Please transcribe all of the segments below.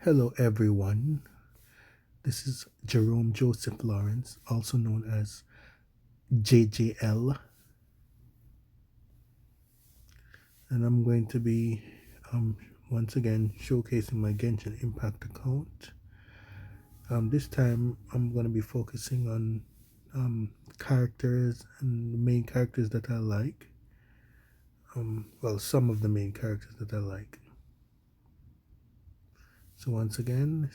Hello, everyone. This is Jerome Joseph Lawrence, also known as JJL, and I'm going to be once again showcasing my Genshin Impact account. This time, I'm going to be focusing on characters and the main characters that I like. Well, some of the main characters that I like. So, once again,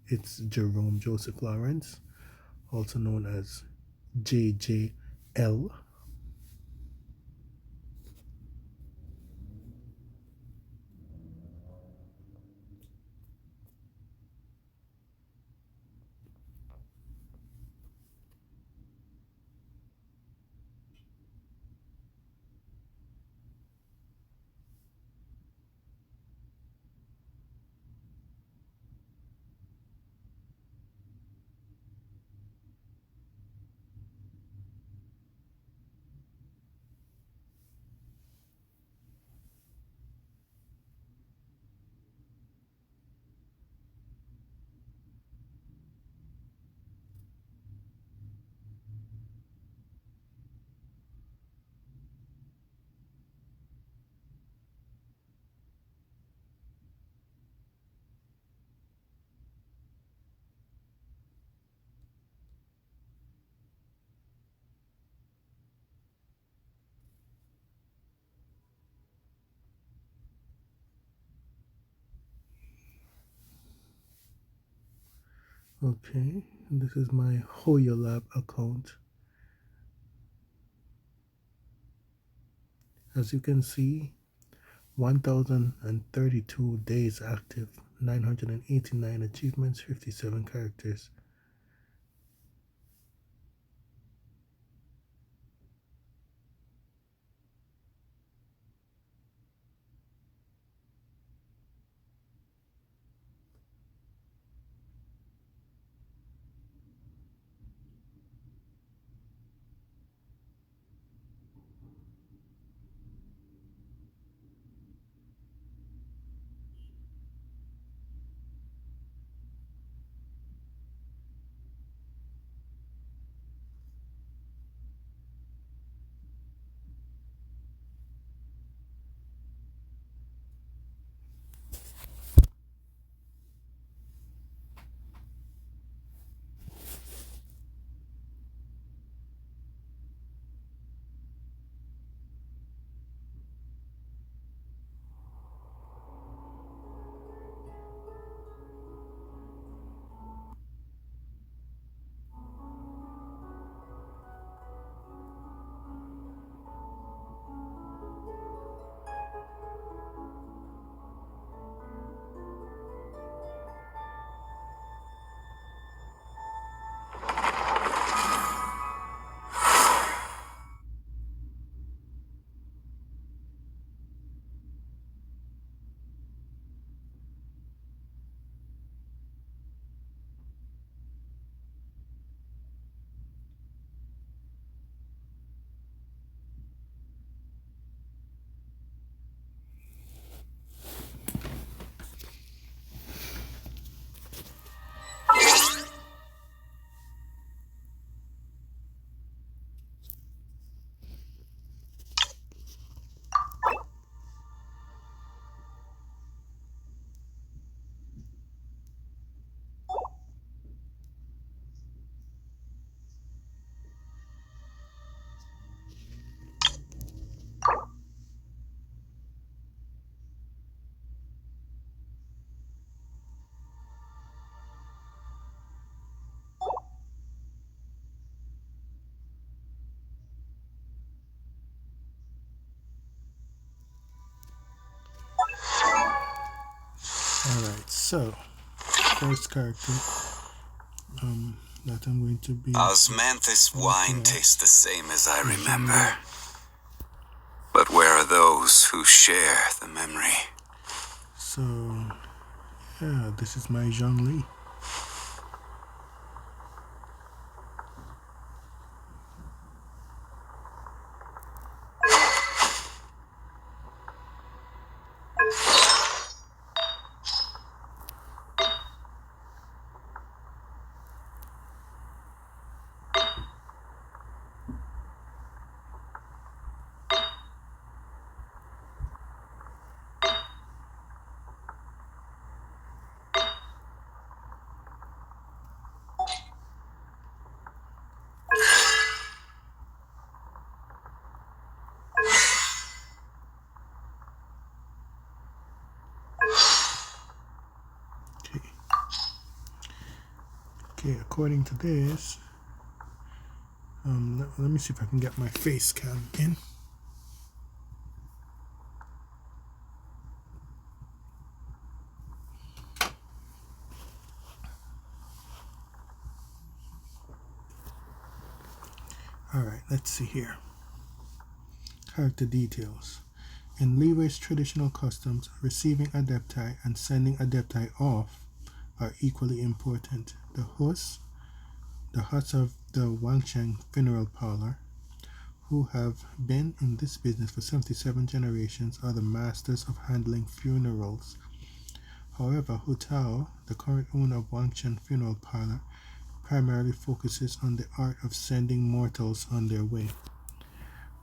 it's Jerome Joseph Lawrence, also known as JJL. Okay, this is my Hoya Lab account. As you can see, 1032 days active, 989 achievements, 57 characters. Alright, so first character that I'm going to be Osmanthus wine tastes the same as I remember. But where are those who share the memory? So yeah, this is my Zhongli. Okay, according to this, let me see if I can get my face cam in. Alright, let's see here. Character details. In Leeway's traditional customs, receiving adepti and sending adepti off are equally important. The huts of the Wangcheng funeral parlor, who have been in this business for 77 generations, are the masters of handling funerals. However, Hu Tao, the current owner of Wangcheng funeral parlor, primarily focuses on the art of sending mortals on their way.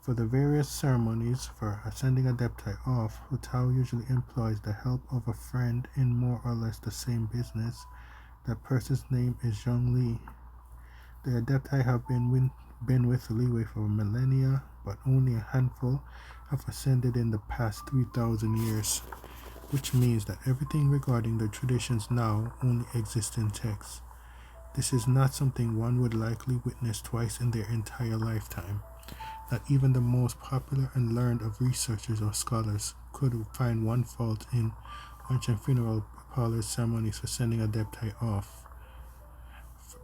For the various ceremonies for sending adepti off, Hu Tao usually employs the help of a friend in more or less the same business. That person's name is Zhongli. The adepti have been with Liwei for millennia, but only a handful have ascended in the past 3,000 years, which means that everything regarding the traditions now only exists in text. This is not something one would likely witness twice in their entire lifetime. Not even the most popular and learned of researchers or scholars could find one fault in ancient funeral parlor ceremonies for sending adepti off.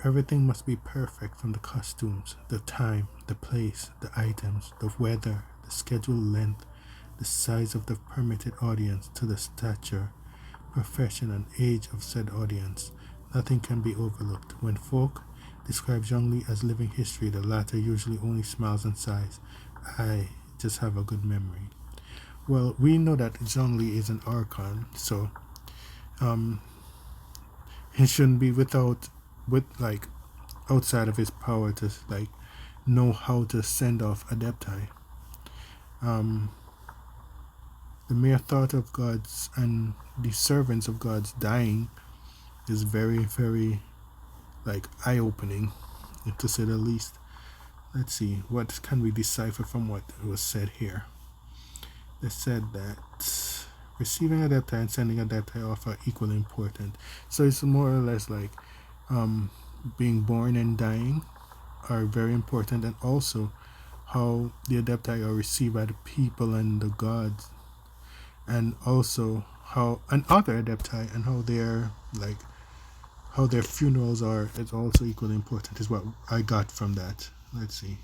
Everything must be perfect, from the costumes, the time, the place, the items, the weather, the scheduled length, the size of the permitted audience, to the stature, profession, and age of said audience. Nothing can be overlooked. When folk describe Zhongli as living history, the latter usually only smiles and sighs. I just have a good memory. Well, we know that Zhongli is an archon, so he shouldn't be outside of his power to know how to send off adepti. The mere thought of gods and the servants of gods dying is very, very eye-opening, to say the least. Let's see, what can we decipher from what was said here? They said that receiving adepti and sending adepti off are equally important. So it's more or less like being born and dying are very important, and also how the adepti are received by the people and the gods, and also how and other adepti and how their funerals are is also equally important, is what I got from that. Let's see.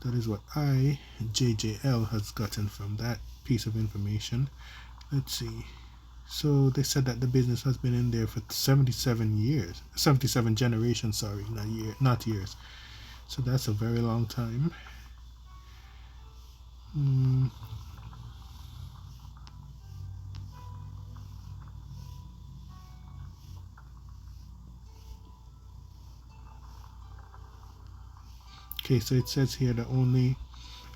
That is what JJL has gotten from that piece of information. Let's see. So they said that the business has been in there for 77 years, 77 generations. Sorry, not years. So that's a very long time. Okay, so it says here that only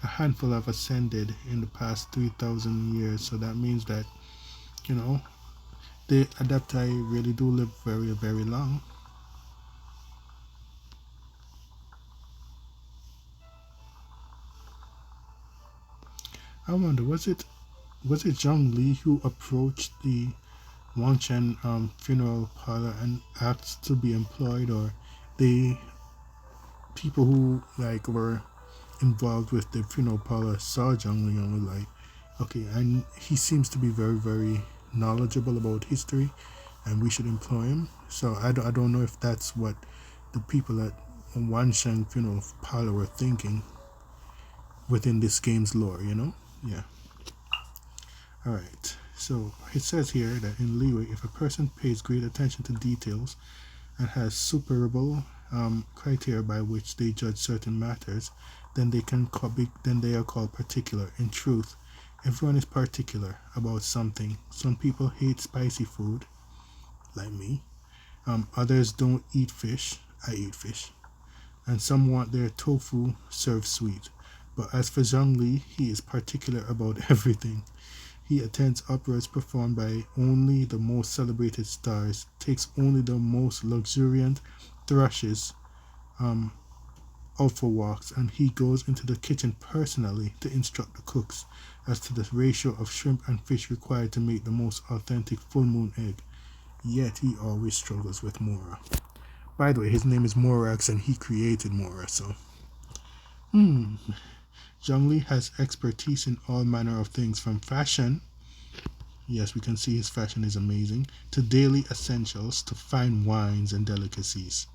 a handful have ascended in the past 3,000 years. So that means that, the adepti really do live very, very long. I wonder, was it Zhongli who approached the Wangchen funeral parlor and asked to be employed, or the people who were involved with the funeral parlor saw Zhongli and were like, okay, and he seems to be very, very knowledgeable about history, and we should employ him. So I don't know if that's what the people at Wansheng funeral parlor were thinking within this game's lore. Yeah. Alright, so it says here that in Leeway, if a person pays great attention to details and has superable criteria by which they judge certain matters, then they are called particular. In truth, everyone is particular about something. Some people hate spicy food, like me. Others don't eat fish. I eat fish. And some want their tofu served sweet. But as for Zhongli, he is particular about everything. He attends operas performed by only the most celebrated stars, takes only the most luxuriant thrushes out for walks, and he goes into the kitchen personally to instruct the cooks as to the ratio of shrimp and fish required to make the most authentic full moon egg. yet he always struggles with Mora. By the way, his name is Morax and he created Mora, so. Zhongli has expertise in all manner of things from fashion, yes, we can see his fashion is amazing, to daily essentials, to fine wines and delicacies,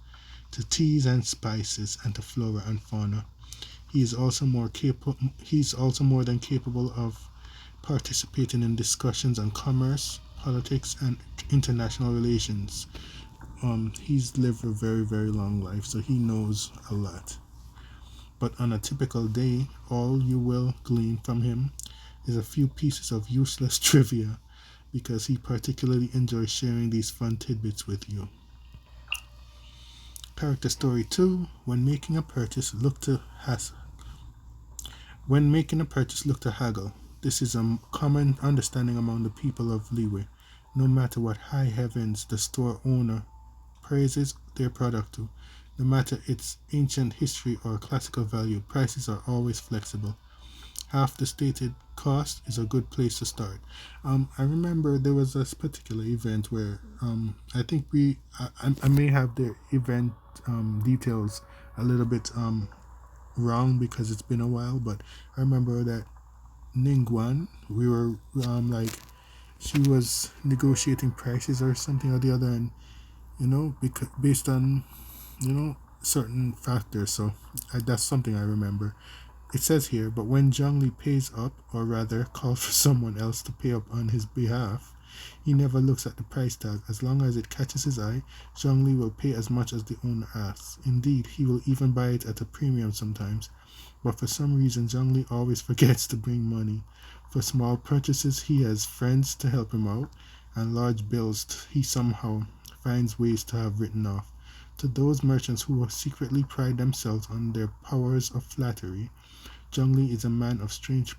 to teas and spices, and to flora and fauna. He is also more than capable of participating in discussions on commerce, politics, and international relations. He's lived a very, very long life, so he knows a lot. But on a typical day, all you will glean from him is a few pieces of useless trivia because he particularly enjoys sharing these fun tidbits with you. Character story 2. When making a purchase, look to haggle. This is a common understanding among the people of Liwe. No matter what high heavens the store owner praises their product to, no matter its ancient history or classical value, prices are always flexible. Half the stated cost is a good place to start. I remember there was this particular event where I think I may have the event details a little bit wrong because it's been a while, but I remember that Ningguan, we were like, she was negotiating prices or something or the other, and because based on certain factors. So that's something I remember. It says here, but when Zhongli pays up, or rather calls for someone else to pay up on his behalf, he never looks at the price tag. As long as it catches his eye, Zhongli will pay as much as the owner asks. Indeed, he will even buy it at a premium sometimes. But for some reason, Zhongli always forgets to bring money. For small purchases, he has friends to help him out, and large bills he somehow finds ways to have written off. To those merchants who secretly pride themselves on their powers of flattery, Zhongli is a man of strange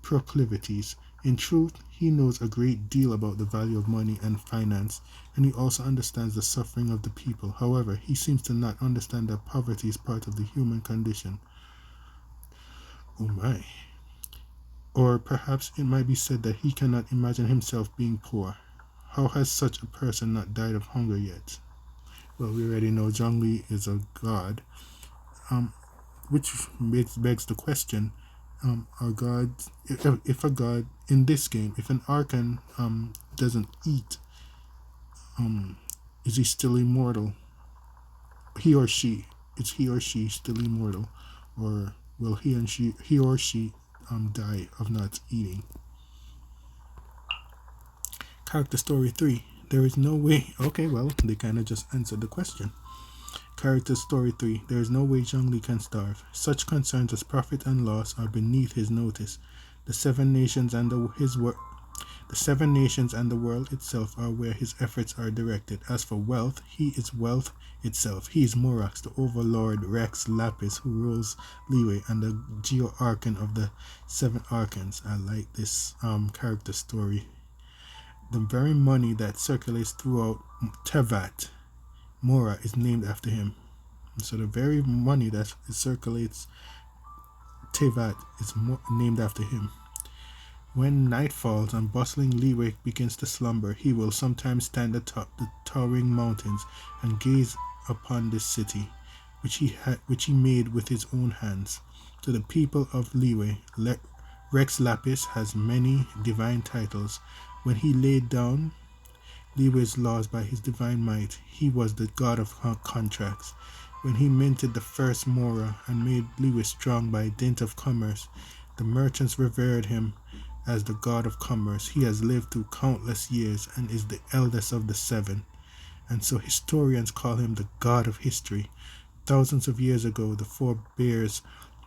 proclivities. In truth, he knows a great deal about the value of money and finance, and he also understands the suffering of the people. However, he seems to not understand that poverty is part of the human condition. Oh my. Or perhaps it might be said that he cannot imagine himself being poor. How has such a person not died of hunger yet? Well, we already know Zhongli is a god, which begs the question: are gods, if a god in this game, if an archon doesn't eat, is he still immortal? He or she, is he or she still immortal, or will he or she die of not eating? Character story 3. There is no way. Okay, well, they kind of just answered the question. Character story 3. There is no way Zhongli can starve. Such concerns as profit and loss are beneath his notice. The seven nations and the world itself are where his efforts are directed. As for wealth, he is wealth itself. He is Morax, the overlord Rex Lapis, who rules Liyue and the Geo-Archon of the seven Archons. I like this character story. The very money that circulates throughout Tevat, Mora, is named after him. So the very money that circulates Tevat is named after him. When night falls and bustling Liyue begins to slumber, he will sometimes stand atop the towering mountains and gaze upon this city, which he made with his own hands. To the people of Liyue, Rex Lapis has many divine titles. When he laid down Liyue's laws by his divine might, he was the god of contracts. When he minted the first Mora and made Liyue strong by dint of commerce, the merchants revered him as the god of commerce. He has lived through countless years and is the eldest of the seven, and so historians call him the god of history. Thousands of years ago, the forebears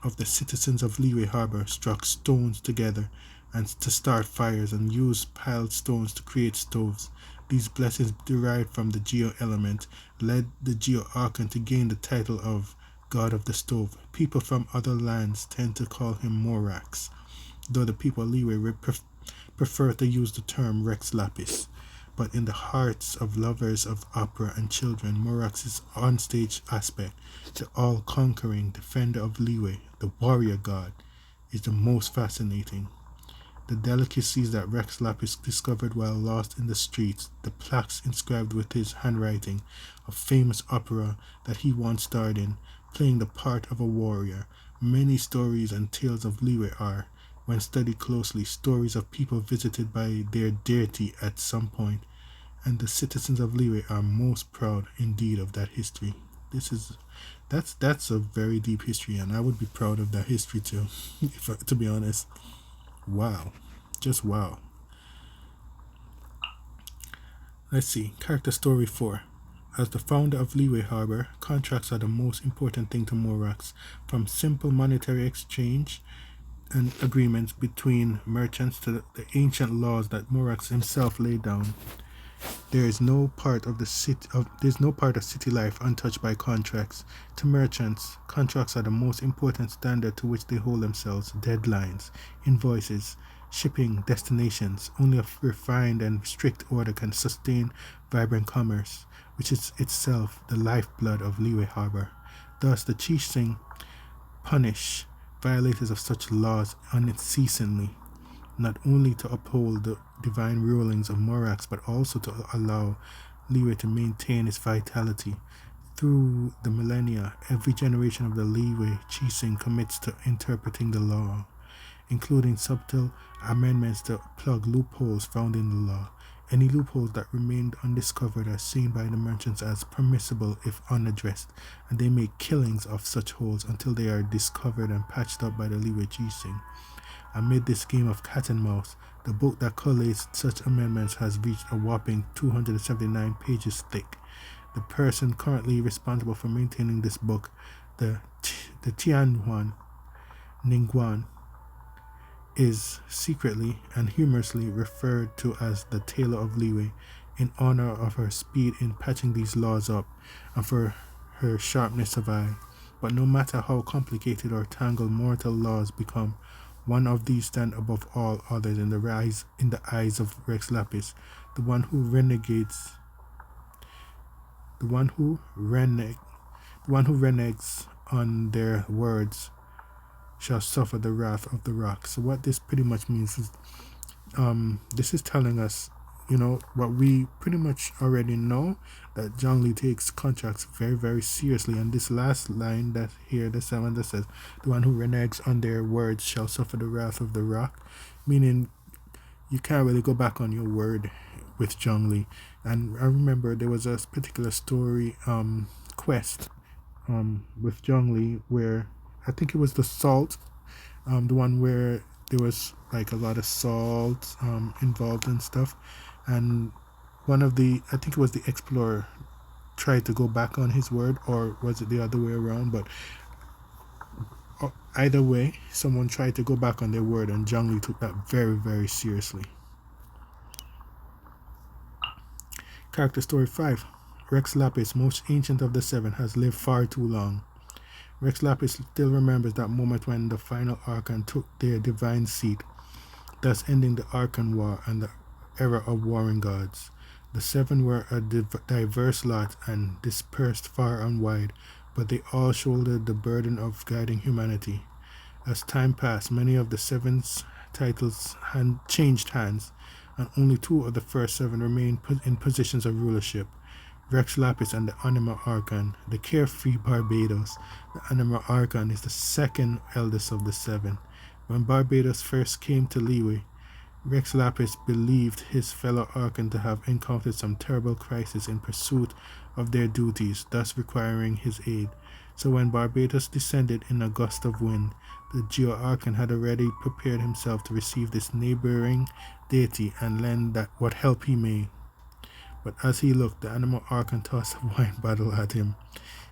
of the citizens of Liyue Harbor struck stones together and to start fires and used piled stones to create stoves. These blessings derived from the Geo element led the Geo Archon to gain the title of God of the Stove. People from other lands tend to call him Morax, though the people of Liyue prefer to use the term Rex Lapis. But in the hearts of lovers of opera and children, Morax's onstage aspect, the all-conquering defender of Liyue, the warrior god, is the most fascinating. the delicacies that Rex Lapis discovered while lost in the streets, the plaques inscribed with his handwriting, a famous opera that he once starred in, playing the part of a warrior. Many stories and tales of Liyue are, when studied closely, stories of people visited by their deity at some point, and the citizens of Liyue are most proud indeed of that history. This is that's a very deep history, and I would be proud of that history too, to be honest. Wow. Just wow. Let's see. Character story 4. As the founder of Liyue Harbor, contracts are the most important thing to Morax, from simple monetary exchange and agreements between merchants to the ancient laws that Morax himself laid down. There's no part of city life untouched by contracts. To merchants, contracts are the most important standard to which they hold themselves. Deadlines, invoices, shipping, destinations. Only a refined and strict order can sustain vibrant commerce, which is itself the lifeblood of Liyue Harbor. Thus, the Qixing punish violators of such laws unceasingly, not only to uphold the divine rulings of Morax, but also to allow Liyue to maintain its vitality. Through the millennia, every generation of the Liyue Qixing commits to interpreting the law, including subtle amendments to plug loopholes found in the law. Any loopholes that remained undiscovered are seen by the merchants as permissible if unaddressed, and they make killings of such holes until they are discovered and patched up by the Liyue Qixing. Amid this game of cat and mouse, the book that collates such amendments has reached a whopping 279 pages thick. The person currently responsible for maintaining this book, the Tianhuan Ningguan, is secretly and humorously referred to as the Tailor of Liyue, in honor of her speed in patching these laws up and for her sharpness of eye. But no matter how complicated or tangled mortal laws become, one of these stand above all others in the eyes of Rex Lapis, the one who reneges on their words shall suffer the wrath of the rock. So what this pretty much means is, this is telling us, what we pretty much already know, that Zhongli takes contracts very, very seriously. And this last line that here, the 7 that says, the one who reneges on their words shall suffer the wrath of the rock, meaning you can't really go back on your word with Zhongli. And I remember there was a particular story, quest, with Zhongli, where I think it was the salt, the one where there was like a lot of salt involved and stuff, and I think it was the explorer tried to go back on his word, or was it the other way around? But either way, someone tried to go back on their word, and Zhongli took that very, very seriously. Character story 5. Rex Lapis, most ancient of the 7, has lived far too long. Rex Lapis still remembers that moment when the final Archon took their divine seat, thus ending the Archon War and the era of warring gods. The 7 were a diverse lot and dispersed far and wide, but they all shouldered the burden of guiding humanity. As time passed, many of the 7's titles changed hands, and only 2 of the first 7 remained in positions of rulership. Rex Lapis and the Anima Archon, the carefree Barbados. The Anima Archon is the second eldest of the 7. When Barbados first came to Liyue, Rex Lapis believed his fellow Archon to have encountered some terrible crisis in pursuit of their duties, thus requiring his aid. So when Barbados descended in a gust of wind, the Geo Archon had already prepared himself to receive this neighboring deity and lend what help he may. But as he looked, the Animal Archon tossed a wine bottle at him.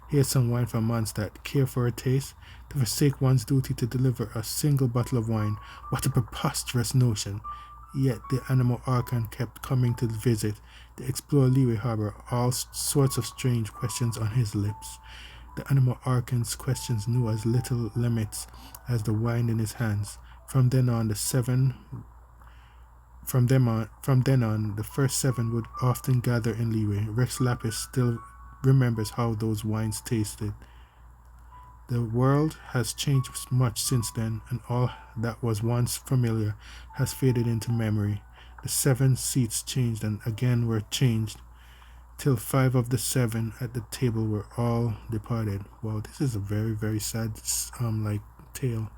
Here's some wine for Mondstadt. Care for a taste? To forsake one's duty to deliver a single bottle of wine. What a preposterous notion! Yet the Animal Archon kept coming to visit, to explore Liyue Harbor, all sorts of strange questions on his lips. The Animal Archon's questions knew as little limits as the wine in his hands. From then on, the first 7 would often gather in Liyue. Rex Lapis still remembers how those wines tasted. The world has changed much since then, and all that was once familiar has faded into memory. The 7 seats changed and again were changed, till 5 of the 7 at the table were all departed. Well, this is a very, very sad tale.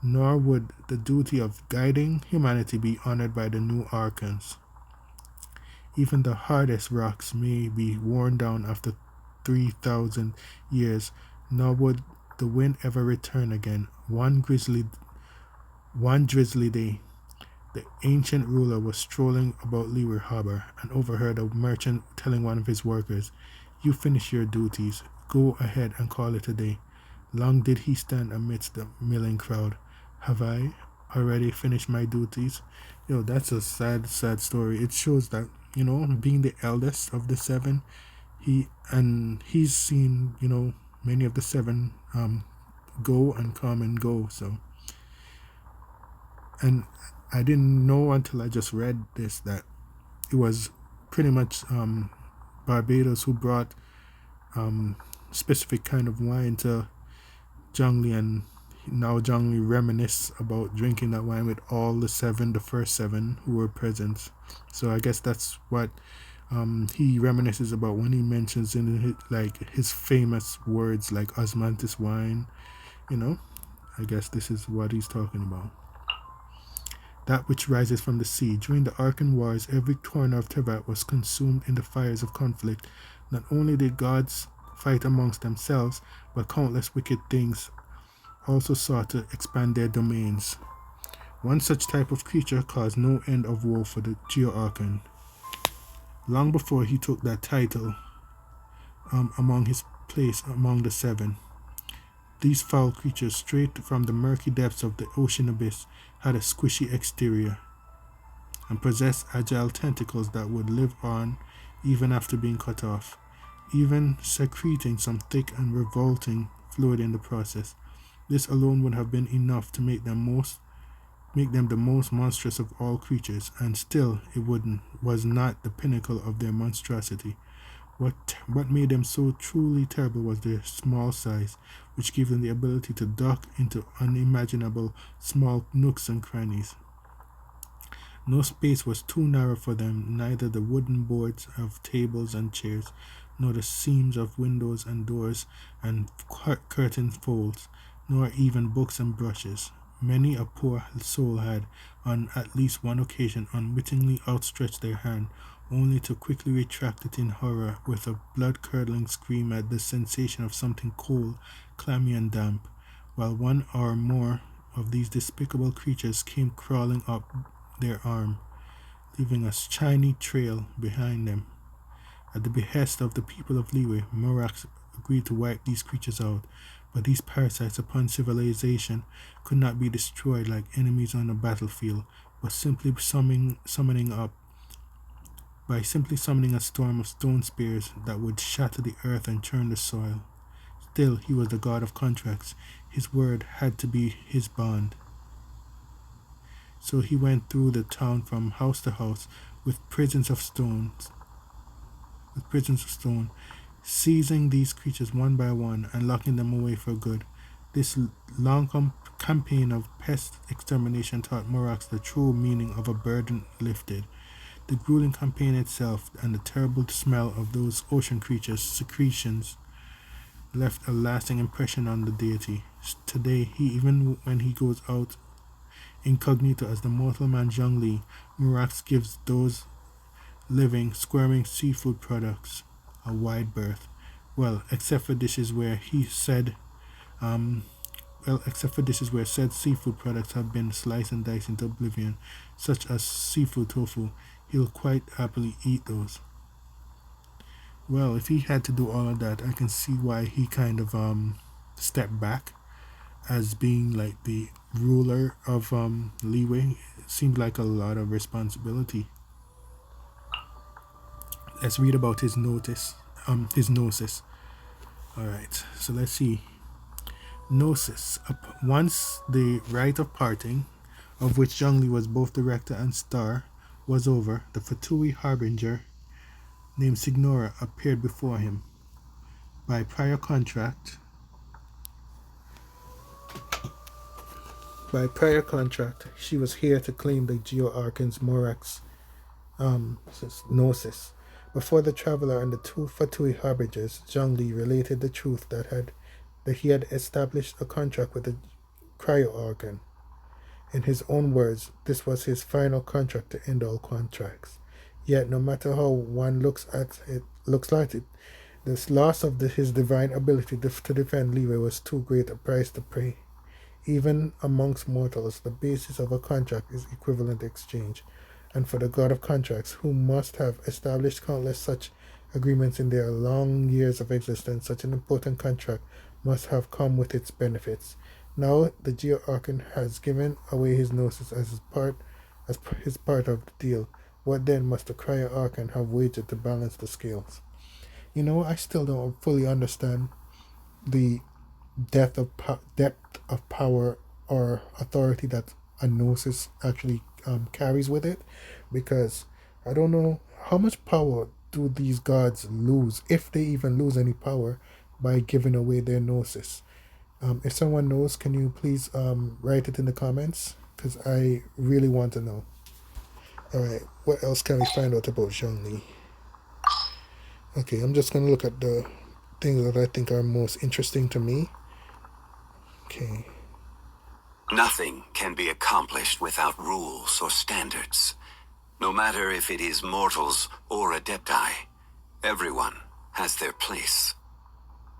Nor would the duty of guiding humanity be honored by the new archons. Even the hardest rocks may be worn down after 3,000 years, nor would the wind ever return again. One drizzly day, the ancient ruler was strolling about Leeward Harbor and overheard a merchant telling one of his workers, "You finish your duties. Go ahead and call it a day." Long did he stand amidst the milling crowd. "Have I already finished my duties?" That's a sad, sad story. It shows that, being the eldest of the 7, he's seen, many of the 7 go and come and go. So, and I didn't know until I just read this that it was pretty much Barbados who brought specific kind of wine to Zhongli, and now Zhongli reminisce about drinking that wine with all the first 7 who were present. So I guess that's what he reminisces about when he mentions in his famous words like osmanthus wine. I guess this is what he's talking about. That which rises from the sea. During the Arkan Wars, every corner of Teyvat was consumed in the fires of conflict. Not only did gods fight amongst themselves, but countless wicked things also sought to expand their domains. One such type of creature caused no end of woe for the Geo-Arkan. Long before he took that title, among his place among the 7, these foul creatures, straight from the murky depths of the ocean abyss, had a squishy exterior and possessed agile tentacles that would live on even after being cut off, even secreting some thick and revolting fluid in the process. This alone would have been enough to make them the most monstrous of all creatures, and still it was not the pinnacle of their monstrosity. What made them so truly terrible was their small size, which gave them the ability to duck into unimaginable small nooks and crannies. No space was too narrow for them, neither the wooden boards of tables and chairs, nor the seams of windows and doors and curtain folds, nor even books and brushes. Many a poor soul had, on at least one occasion, unwittingly outstretched their hand, only to quickly retract it in horror with a blood-curdling scream at the sensation of something cold, clammy and damp, while one or more of these despicable creatures came crawling up their arm, leaving a shiny trail behind them. At the behest of the people of Leeway, Morax agreed to wipe these creatures out, but these parasites upon civilization could not be destroyed like enemies on a battlefield, but simply summoning a storm of stone spears that would shatter the earth and churn the soil. Still, he was the god of contracts. His word had to be his bond. So he went through the town from house to house with prisons of stone, seizing these creatures one by one and locking them away for good. This long campaign of pest extermination taught Morax the true meaning of a burden lifted. The grueling campaign itself and the terrible smell of those ocean creatures' secretions left a lasting impression on the deity. Today, even when he goes out incognito as the mortal man Zhongli, Morax gives those living, squirming seafood products a wide berth. Well, except for dishes where said seafood products have been sliced and diced into oblivion, such as seafood tofu, he'll quite happily eat those. Well, if he had to do all of that, I can see why he kind of stepped back as being like the ruler of Leeway. It seemed like a lot of responsibility. Let's read about his gnosis. All right, so let's see. Gnosis. Once the rite of parting, of which Zhongli was both director and star, was over, the Fatui harbinger named Signora appeared before him. By prior contract, By prior contract, she was here to claim the Geo-Archon's Morax gnosis. Before the traveler and the two Fatui harbingers, Zhongli related the truth that he had established a contract with the Cryo-Archon. In his own words, this was his final contract to end all contracts. Yet, no matter how one looks at it, this loss of his divine ability to defend Leeway was too great a price to pay. Even amongst mortals, the basis of a contract is equivalent exchange, and for the god of contracts, who must have established countless such agreements in their long years of existence, such an important contract must have come with its benefits. Now the Geo-Archon has given away his gnosis as his part of the deal. What then must the Cryo-Archon have wagered to balance the scales? I still don't fully understand the depth of power or authority that a gnosis actually carries with it, because I don't know how much power do these gods lose, if they even lose any power, by giving away their gnosis. If someone knows, can you please write it in the comments, because I really want to know. Alright, what else can we find out about Zhongli? Okay, I'm just going to look at the things that I think are most interesting to me. Okay. Nothing can be accomplished without rules or standards. No matter if it is mortals or adepti, everyone has their place.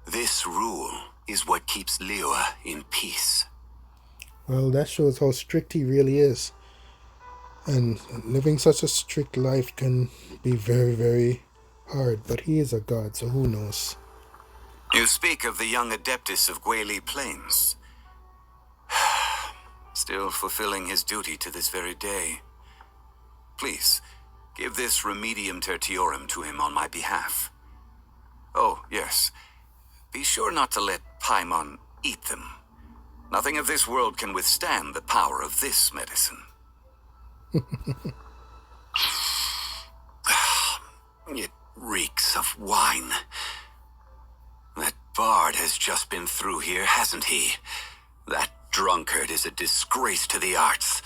This rule is what keeps Liyue in peace. Well, that shows how strict he really is. And living such a strict life can be very, very hard. But he is a god, so who knows? You speak of the young adeptus of Guili Plains. Still fulfilling his duty to this very day. Please, give this Remedium Tertiorum to him on my behalf. Oh, yes. Be sure not to let Paimon eat them. Nothing of this world can withstand the power of this medicine. It reeks of wine. That bard has just been through here, hasn't he? That drunkard is a disgrace to the arts.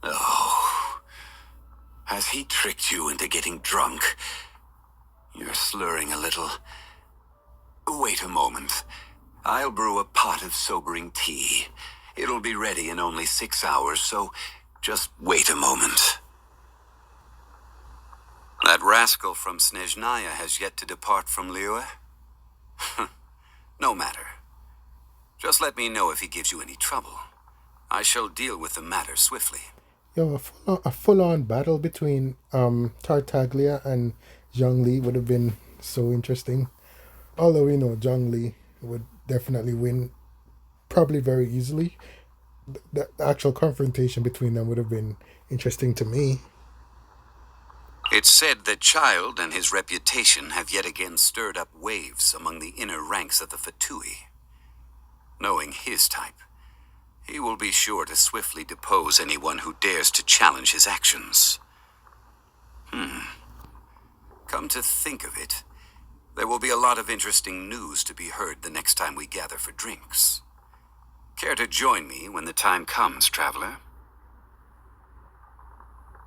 Oh, has he tricked you into getting drunk? You're slurring a little. Wait a moment. I'll brew a pot of sobering tea. It'll be ready in only 6 hours, so just wait a moment. That rascal from Snezhnaya has yet to depart from Liyue. No matter. Just let me know if he gives you any trouble. I shall deal with the matter swiftly. Yo, a full-on battle between Tartaglia and Zhongli would have been so interesting. Although we know Zhongli would definitely win, probably very easily. The actual confrontation between them would have been interesting to me. It's said that Child and his reputation have yet again stirred up waves among the inner ranks of the Fatui. Knowing his type, he will be sure to swiftly depose anyone who dares to challenge his actions. Come to think of it, there will be a lot of interesting news to be heard the next time we gather for drinks. Care to join me when the time comes, traveler?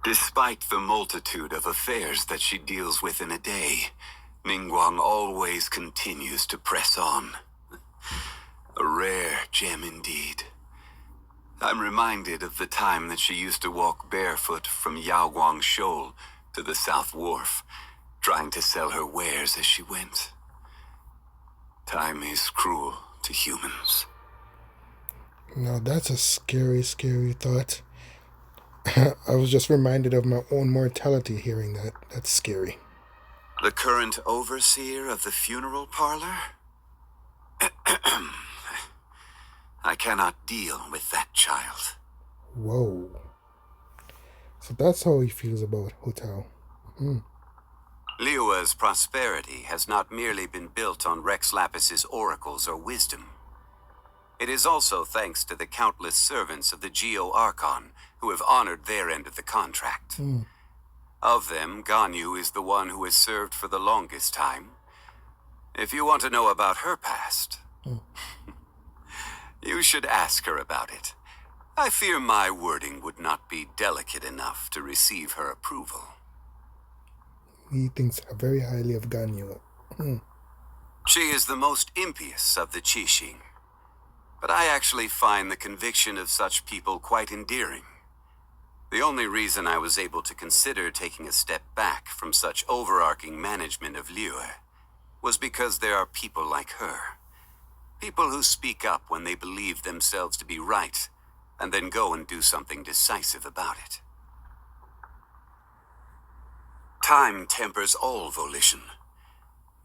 Despite the multitude of affairs that she deals with in a day, Ningguang always continues to press on. A rare gem indeed. I'm reminded of the time that she used to walk barefoot from Yaoguang Shoal to the South Wharf, trying to sell her wares as she went. Time is cruel to humans. Now that's a scary, scary thought. I was just reminded of my own mortality hearing that. That's scary. The current overseer of the funeral parlor? I cannot deal with that child. Whoa. So that's how he feels about Hotel. Liyue's prosperity has not merely been built on Rex Lapis's oracles or wisdom. It is also thanks to the countless servants of the Geo-Archon who have honored their end of the contract. Of them, Ganyu is the one who has served for the longest time. If you want to know about her past, you should ask her about it. I fear my wording would not be delicate enough to receive her approval. He thinks very highly of Ganyu. She is the most impious of the Qixing, but I actually find the conviction of such people quite endearing. The only reason I was able to consider taking a step back from such overarching management of Liyue was because there are people like her. People who speak up when they believe themselves to be right, and then go and do something decisive about it. Time tempers all volition,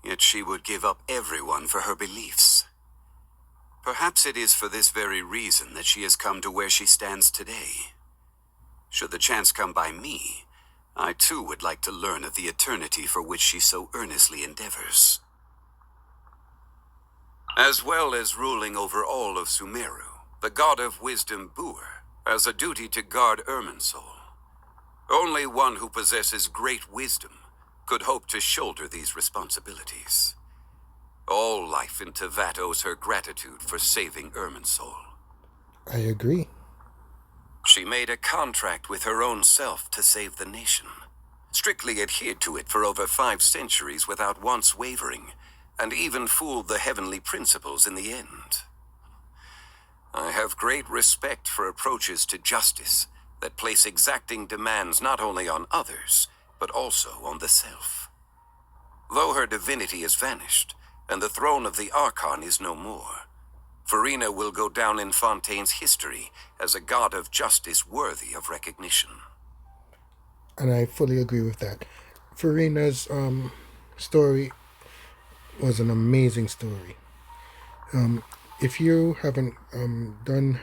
yet she would give up everyone for her beliefs. Perhaps it is for this very reason that she has come to where she stands today. Should the chance come by me, I too would like to learn of the eternity for which she so earnestly endeavors. As well as ruling over all of Sumeru, the god of wisdom Buer has a duty to guard Irminsul. Only one who possesses great wisdom could hope to shoulder these responsibilities. All life in Tevat owes her gratitude for saving Irminsul. I agree. She made a contract with her own self to save the nation, strictly adhered to it for over 5 centuries without once wavering, and even fooled the heavenly principles in the end. I have great respect for approaches to justice that place exacting demands not only on others, but also on the self. Though her divinity has vanished, and the throne of the Archon is no more, Farina will go down in Fontaine's history as a god of justice worthy of recognition. And I fully agree with that. Farina's story was an amazing story. If you haven't done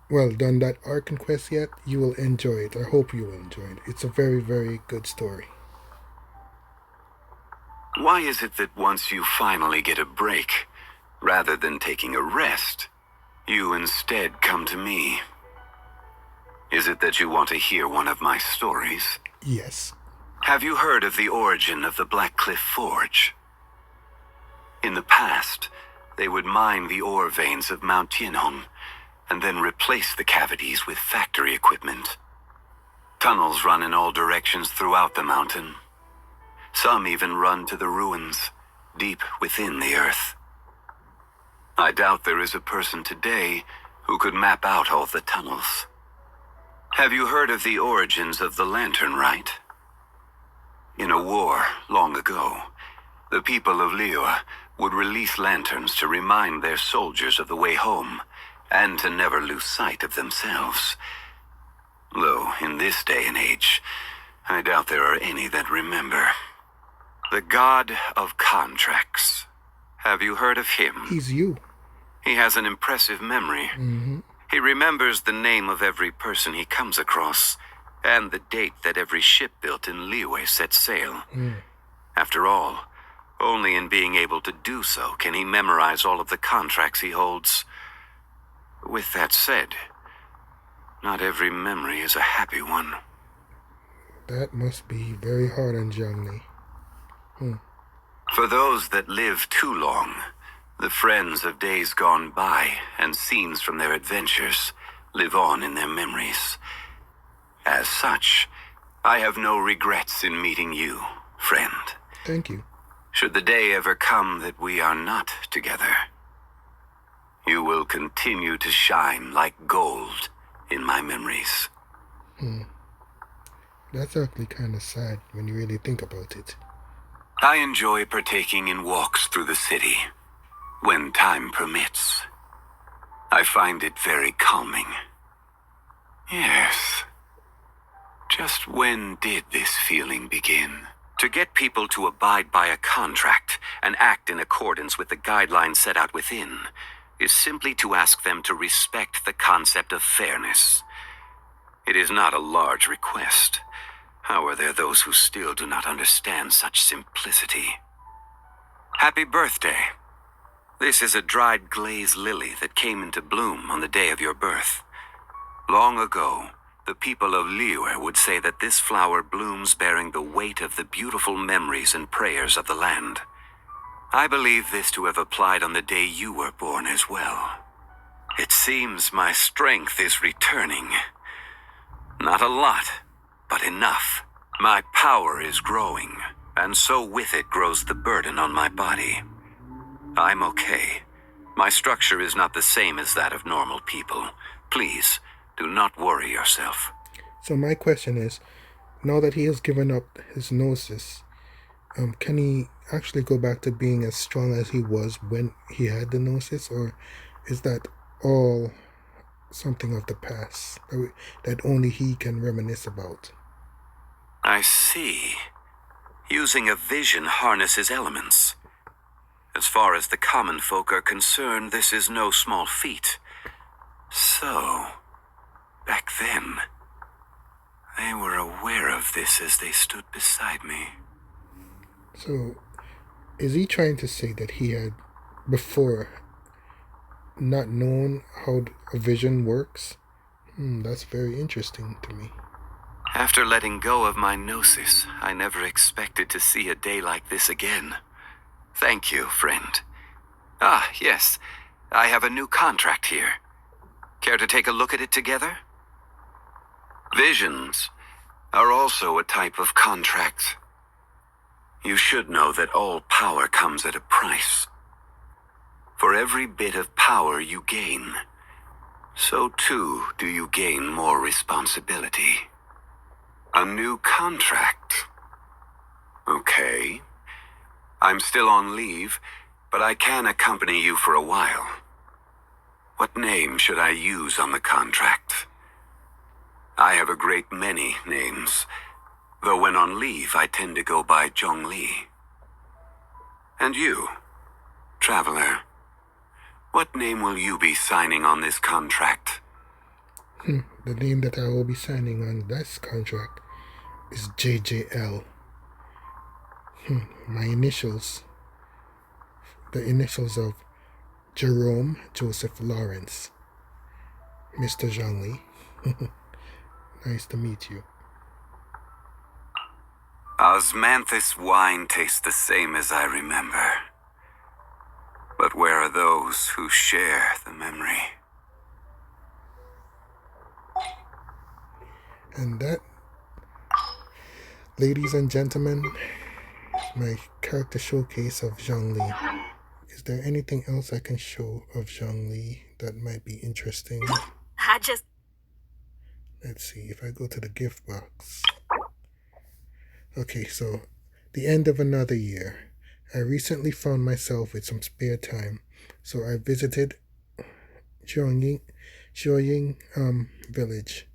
that Archon quest yet, you will enjoy it. I hope you will enjoy it. It's a very, very good story. Why is it that once you finally get a break, rather than taking a rest, you instead come to me? Is it that you want to hear one of my stories? Yes. Have you heard of the origin of the Black Cliff Forge? In the past, they would mine the ore veins of Mount Tianhong, and then replace the cavities with factory equipment. Tunnels run in all directions throughout the mountain. Some even run to the ruins, deep within the earth. I doubt there is a person today who could map out all the tunnels. Have you heard of the origins of the Lantern Rite? In a war long ago, the people of Liyue would release lanterns to remind their soldiers of the way home, and to never lose sight of themselves. Though, in this day and age, I doubt there are any that remember. The god of contracts. Have you heard of him? He's you. He has an impressive memory. Mm-hmm. He remembers the name of every person he comes across, and the date that every ship built in Liyue set sail. After all, only in being able to do so can he memorize all of the contracts he holds. With that said, not every memory is a happy one. That must be very hard on Zhongli. For those that live too long, the friends of days gone by and scenes from their adventures live on in their memories. As such, I have no regrets in meeting you, friend. Thank you. Should the day ever come that we are not together, you will continue to shine like gold in my memories. That's actually kind of sad when you really think about it. I enjoy partaking in walks through the city, when time permits. I find it very calming. Yes. Just when did this feeling begin? To get people to abide by a contract and act in accordance with the guidelines set out within is simply to ask them to respect the concept of fairness. It is not a large request. How are there those who still do not understand such simplicity? Happy birthday. This is a dried glaze lily that came into bloom on the day of your birth. Long ago, the people of Liyue would say that this flower blooms bearing the weight of the beautiful memories and prayers of the land. I believe this to have applied on the day you were born as well. It seems my strength is returning. Not a lot, but enough. My power is growing, and so with it grows the burden on my body. I'm okay. My structure is not the same as that of normal people. Please, do not worry yourself. So my question is, now that he has given up his gnosis, can he actually go back to being as strong as he was when he had the gnosis, or is that all something of the past that only he can reminisce about? I see. Using a vision harnesses elements. As far as the common folk are concerned, this is no small feat. So, back then, they were aware of this as they stood beside me. So, is he trying to say that he had before not known how a vision works? That's very interesting to me. After letting go of my gnosis, I never expected to see a day like this again. Thank you, friend. Ah, yes. I have a new contract here. Care to take a look at it together? Visions are also a type of contract. You should know that all power comes at a price. For every bit of power you gain, so too do you gain more responsibility. A new contract. Okay. I'm still on leave, but I can accompany you for a while. What name should I use on the contract? I have a great many names, though when on leave I tend to go by Zhongli. And you, traveler, what name will you be signing on this contract? The name that I will be signing on this contract is JJL. My initials, the initials of Jerome Joseph Lawrence. Mr. Zhongli. Nice to meet you. Osmanthus wine tastes the same as I remember. But where are those who share the memory? And that, ladies and gentlemen, is my character showcase of Zhongli. Is there anything else I can show of Zhongli that might be interesting? Let's see if I go to the gift box. Okay, so the end of another year. I recently found myself with some spare time, so I visited Zhuoying village.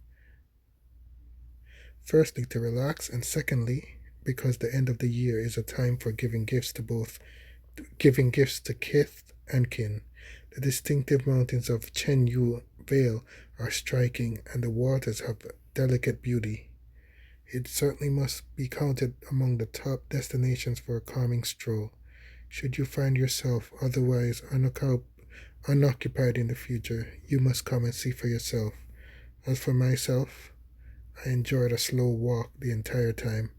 Firstly, to relax, and secondly, because the end of the year is a time for giving gifts to kith and kin. The distinctive mountains of Chen Yu Vale are striking, and the waters have delicate beauty. It certainly must be counted among the top destinations for a calming stroll. Should you find yourself otherwise unoccupied in the future, you must come and see for yourself. As for myself, I enjoyed a slow walk the entire time,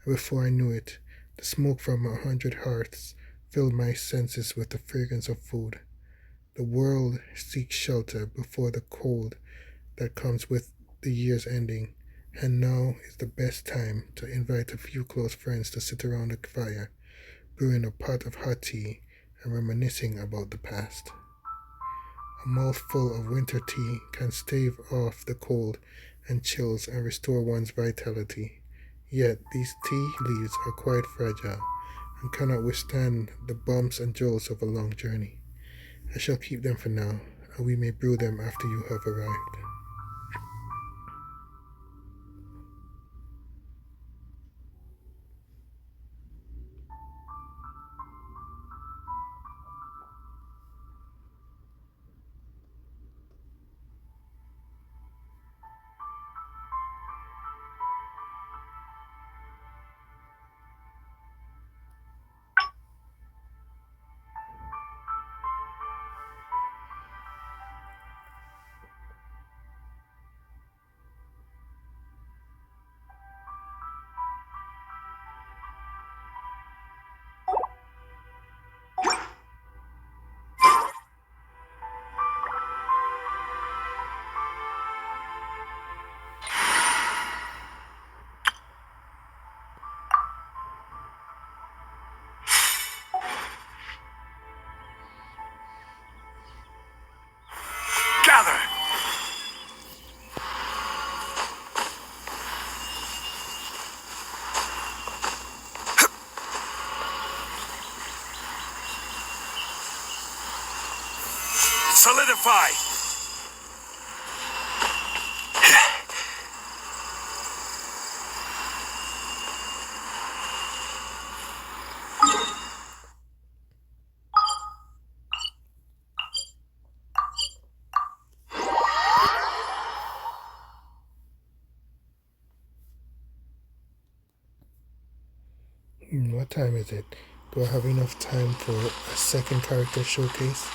and before I knew it, the smoke from 100 hearths filled my senses with the fragrance of food. The world seeks shelter before the cold that comes with the year's ending, and now is the best time to invite a few close friends to sit around the fire, brewing a pot of hot tea and reminiscing about the past. A mouthful of winter tea can stave off the cold and chills and restore one's vitality. Yet these tea leaves are quite fragile and cannot withstand the bumps and jolts of a long journey. I shall keep them for now, and we may brew them after you have arrived. Solidify! What time is it? Do I have enough time for a second character showcase?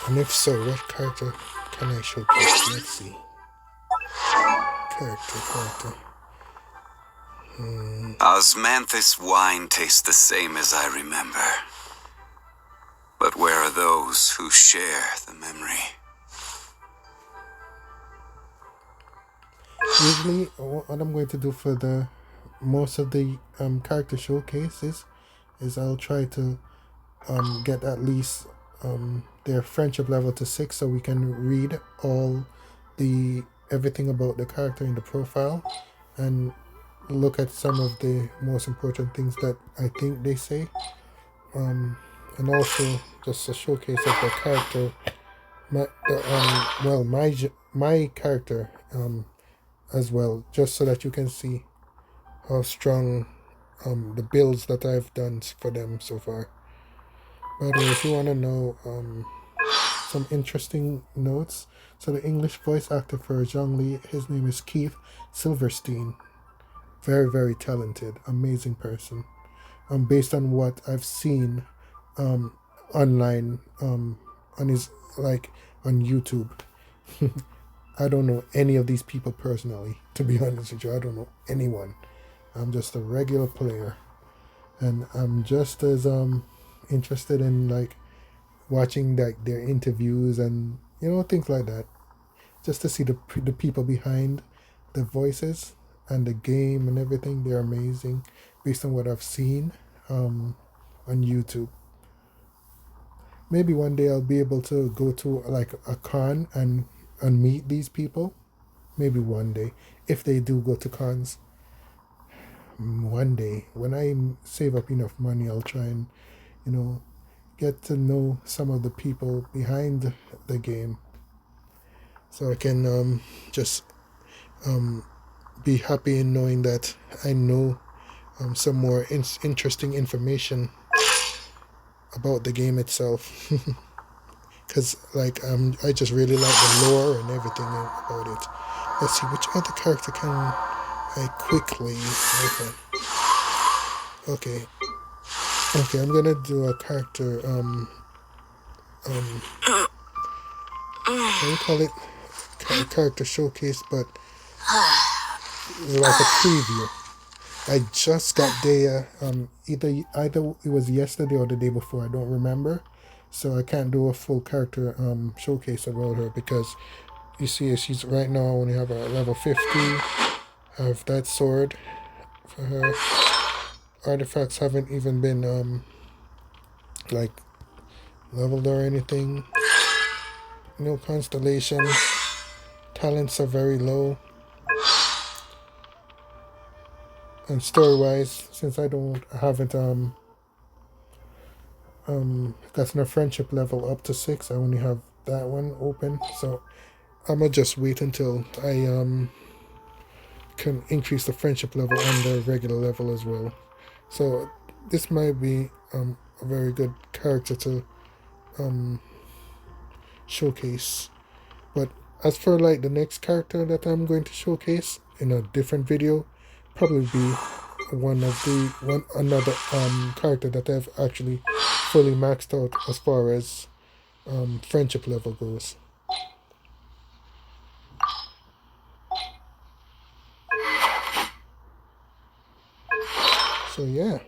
And if so, what character can I showcase? Let's see. Character. Osmanthus wine tastes the same as I remember. But where are those who share the memory? Usually, what I'm going to do for the most of the character showcases is I'll try to get at least their friendship level to 6, so we can read all the everything about the character in the profile and look at some of the most important things that I think they say, and also just a showcase of the character, my character as well, just so that you can see how strong the builds that I've done for them so far. By the way, if you want to know some interesting notes, so the English voice actor for Zhongli, his name is Keith Silverstein. Very, very talented, amazing person. Based on what I've seen online, on his, like, on YouTube. I don't know any of these people personally, to be honest with you. I don't know anyone. I'm just a regular player, and I'm just as interested in, like, watching, like, their interviews and things like that, just to see the people behind the voices and the game and everything. They're amazing, based on what I've seen on YouTube. Maybe one day I'll be able to go to, like, a con and meet these people. Maybe one day, if they do go to cons. One day, when I save up enough money, I'll try and get to know some of the people behind the game, so I can just be happy in knowing that I know some more interesting information about the game itself. Because, like, I just really like the lore and everything about it. Let's see, which other character can I quickly open? Okay, I'm gonna do a character, what do you call it? Character showcase, but like a preview. I just got there, either it was yesterday or the day before, I don't remember. So I can't do a full character showcase about her, because you see she's right now, I only have a level 50. I have that sword for her. Artifacts haven't even been like leveled or anything. No constellation. Talents are very low. And story wise, since I haven't gotten a friendship level up to 6, I only have that one open. So I'ma just wait until I can increase the friendship level on the regular level as well. So this might be a very good character to showcase. But as for, like, the next character that I'm going to showcase in a different video, probably be another character that I've actually fully maxed out as far as friendship level goes. So yeah.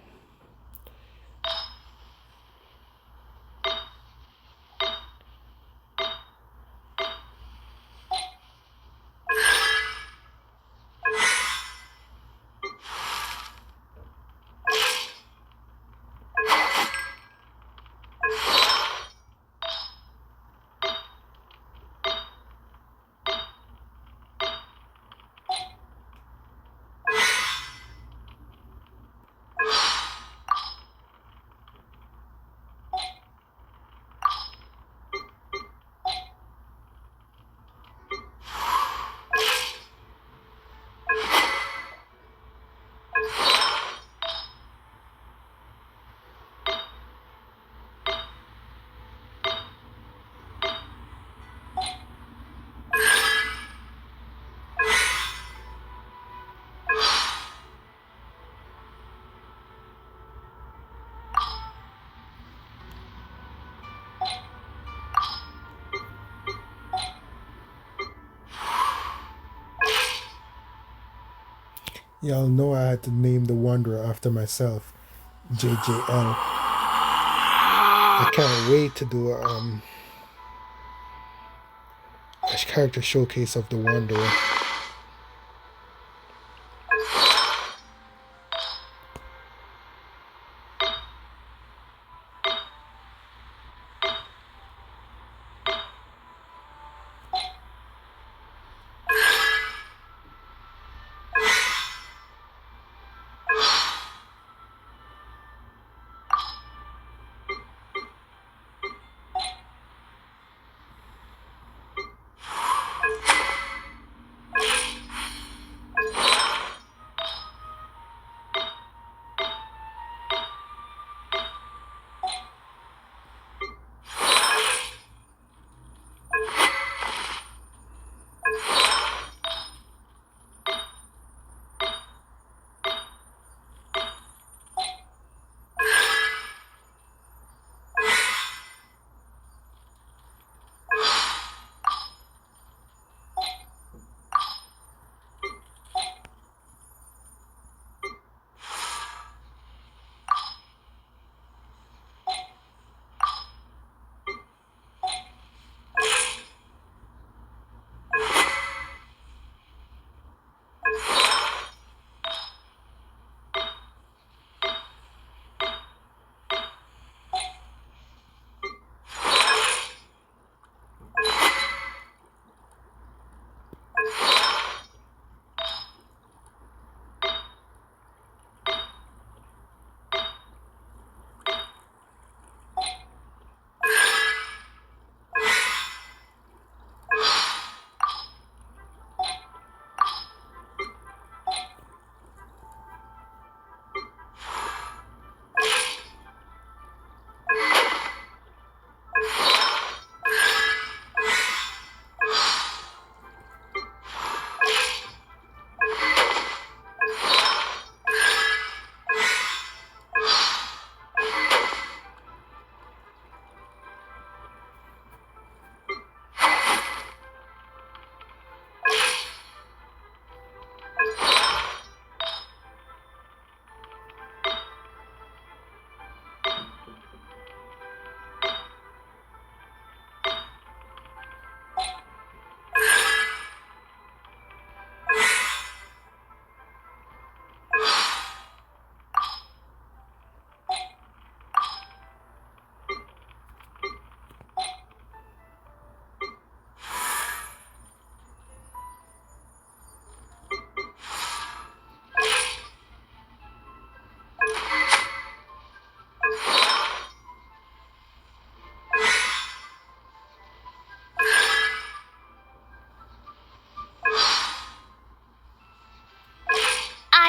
Y'all know I had to name the Wanderer after myself, JJL. I can't wait to do a character showcase of the Wanderer.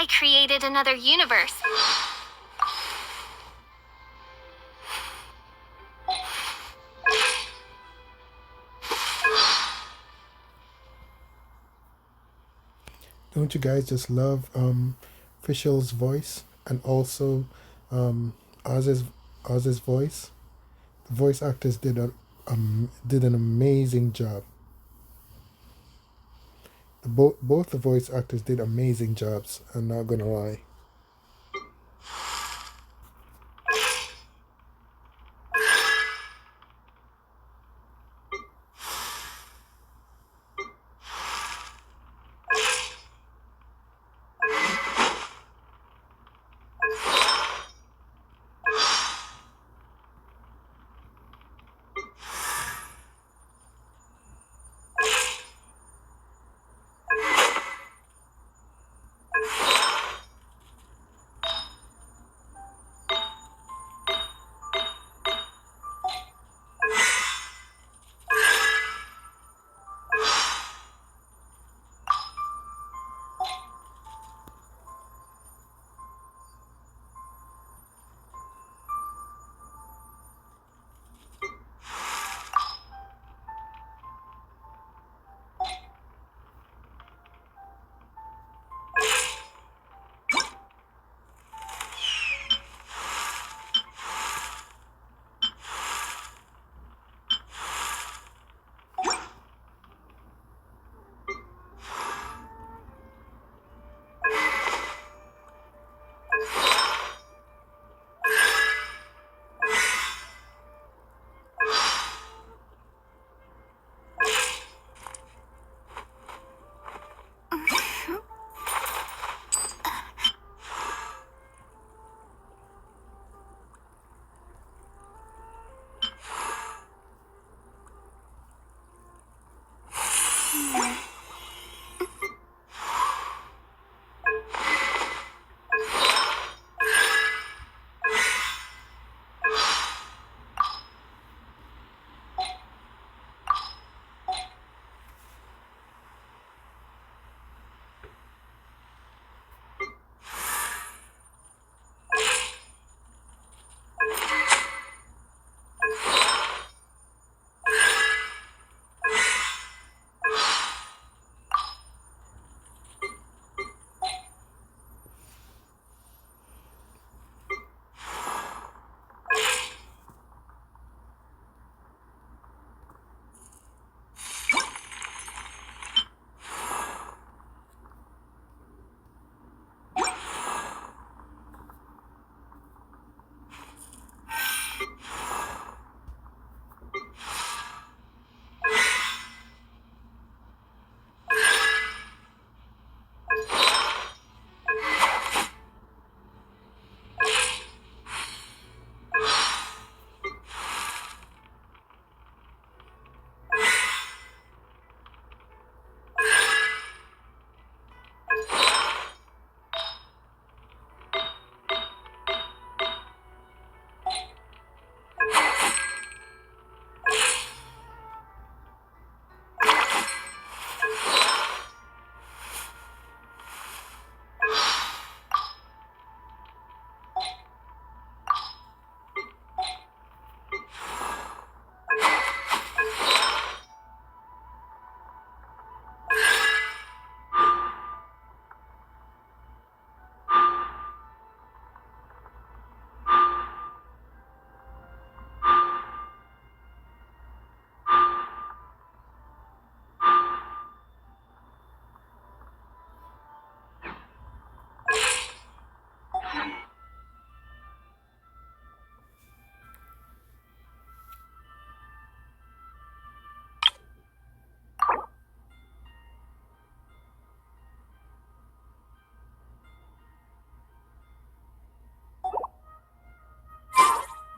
I created another universe. Don't you guys just love Fischl's voice and also um, Oz's Oz's voice? The voice actors did an amazing job. Both the voice actors did amazing jobs. I'm not gonna lie.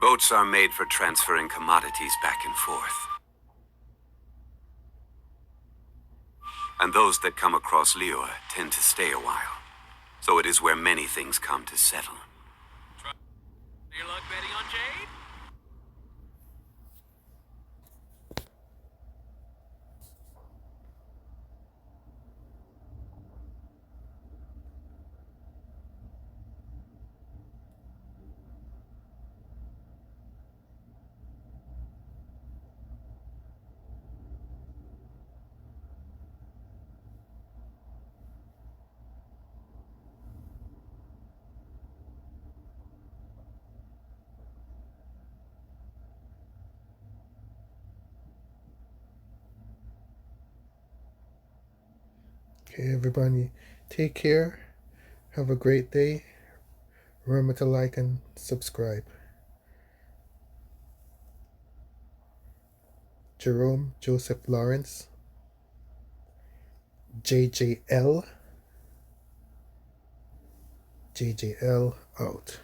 Boats are made for transferring commodities back and forth. And those that come across Liyue tend to stay a while. So it is where many things come to settle. Your luck betting on Jade? Okay, everybody, take care. Have a great day. Remember to like and subscribe. Jerome Joseph Lawrence, JJL out.